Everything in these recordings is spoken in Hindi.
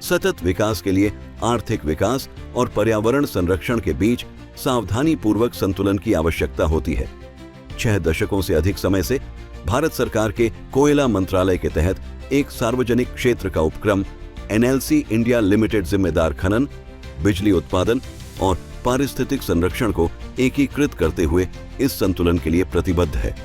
सतत विकास के लिए आर्थिक विकास और पर्यावरण संरक्षण के बीच सावधानी पूर्वक संतुलन की आवश्यकता होती है। 6 दशकों से अधिक समय से भारत सरकार के कोयला मंत्रालय के तहत एक सार्वजनिक क्षेत्र का उपक्रम एनएलसी इंडिया लिमिटेड जिम्मेदार खनन, बिजली उत्पादन और पारिस्थितिक संरक्षण को एकीकृत करते हुए इस संतुलन के लिए प्रतिबद्ध है।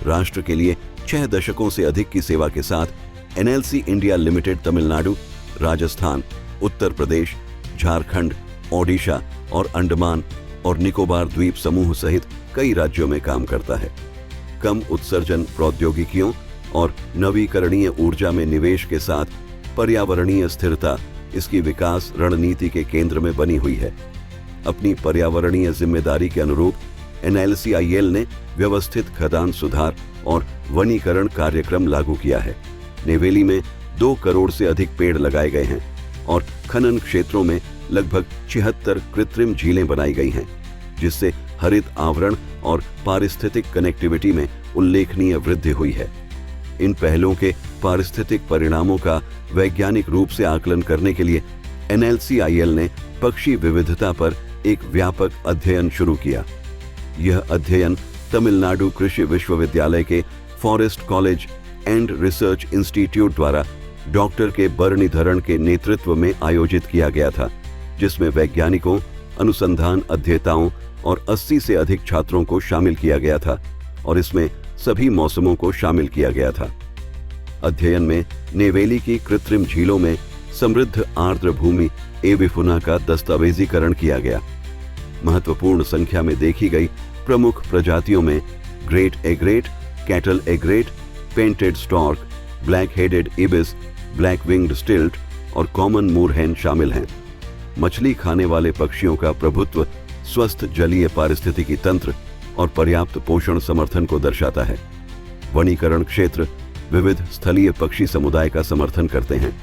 राष्ट्र के लिए 6 दशकों से अधिक की सेवा के साथ NLC India limited Tamil Nadu, Rajasthan, Uttar Pradesh, Jharkhand, Odisha और अंडमान और निकोबार द्वीप समूह सहित कई राज्यों में काम करता है। कम उत्सर्जन प्रौद्योगिकियों और नवीकरणीय ऊर्जा में निवेश के साथ पर्यावरणीय स्थिरता इसकी विकास रणनीति के केंद्र में बनी हुई है। अपनी पर्यावरणीय जिम्मेदारी के अनुरूप एनएलसीआईएल ने व्यवस्थित खदान सुधार और वनीकरण कार्यक्रम लागू किया है। नेवेली में 2 करोड़ से अधिक पेड़ लगाए गए हैं और खनन क्षेत्रों में लगभग 76 कृत्रिम झीलें बनाई गई हैं, जिससे हरित आवरण और पारिस्थितिक कनेक्टिविटी में उल्लेखनीय वृद्धि हुई है। इन पहलों के पारिस्थितिक परिणामों का वैज्ञानिक रूप से आकलन करने के लिए एनएलसीआईएल ने पक्षी विविधता पर एक व्यापक अध्ययन शुरू किया। यह अध्ययन तमिलनाडु कृषि विश्वविद्यालय के forest college and research institute द्वारा डॉक्टर के बरनीधरन के नेतृत्व में आयोजित किया गया था, जिसमें वैज्ञानिकों, अनुसंधान अध्येताओं और 80 से अधिक छात्रों को शामिल किया गया था और इसमें सभी मौसमों को शामिल किया गया था। अध्ययन में नेवेली की कृत्रिम झीलों में समृद्ध आर्द्र भूमि एविफुना का दस्तावेजीकरण किया गया। महत्वपूर्ण संख्या में देखी गई प्रमुख प्रजातियों में great एग्रेट, cattle एग्रेट, painted stork, black headed ibis, black winged स्टिल्ट और कॉमन मूरहेन शामिल हैं। मछली खाने वाले पक्षियों का प्रभुत्व स्वस्थ जलीय पारिस्थितिकी तंत्र और पर्याप्त पोषण समर्थन को दर्शाता है। वनीकरण क्षेत्र विविध स्थलीय पक्षी समुदाय का समर्थन करते हैं।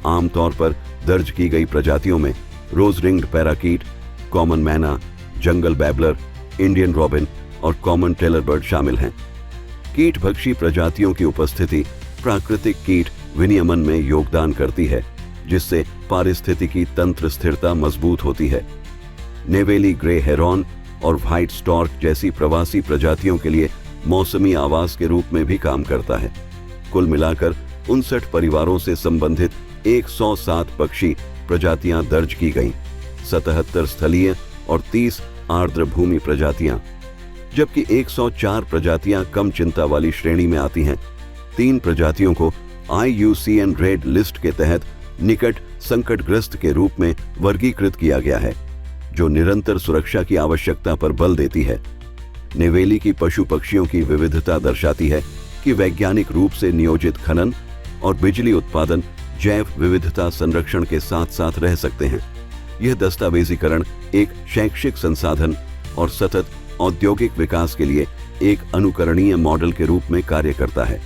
आमतौर पर दर्ज की गई प्रजातियों में रोज रिंग्ड पैराकीट, कॉमन मैना, जंगल बैबलर, इंडियन रॉबिन और कॉमन टेलर बर्ड शामिल हैं। कीट भक्षी प्रजातियों की उपस्थिति प्राकृतिक कीट विनियमन में योगदान करती है, जिससे पारिस्थितिकी तंत्र स्थिरता मजबूत होती है। नेवेली ग्रे हेरॉन और व्हाइट स्टॉर्क जैसी प्रवासी प्रजातियों के लिए मौसमी आवास के रूप में भी काम करता है। कुल मिलाकर 59 परिवारों से संबंधित 107 पक्षी प्रजातियां दर्ज की गईं, 77 स्थलीय और 30 आर्द्र भूमि प्रजातियां, जबकि 104 प्रजातियां कम चिंता वाली श्रेणी में आती हैं। 3 प्रजातियों को IUCN रेड लिस्ट के तहत निकट संकटग्रस्त के रूप में वर्गीकृत किया गया है, जो निरंतर सुरक्षा की आवश्यकता पर बल देती है। नेवेली की पशु पक्षियों की विविधता दर्शाती है कि वैज्ञानिक रूप से नियोजित खनन और बिजली उत्पादन जैव विविधता संरक्षण के साथ साथ रह सकते हैं। यह दस्तावेजीकरण एक शैक्षिक संसाधन और सतत औद्योगिक विकास के लिए एक अनुकरणीय मॉडल के रूप में कार्य करता है।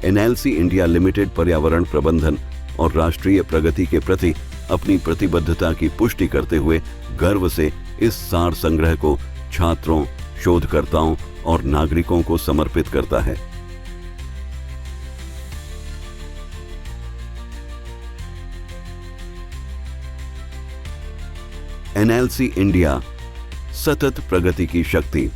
एनएलसी इंडिया लिमिटेड पर्यावरण प्रबंधन और राष्ट्रीय प्रगति के प्रति अपनी प्रतिबद्धता की पुष्टि करते हुए गर्व से इस सार संग्रह को छात्रों, शोधकर्ताओं और नागरिकों को समर्पित करता है। एनएलसी इंडिया, सतत प्रगति की शक्ति।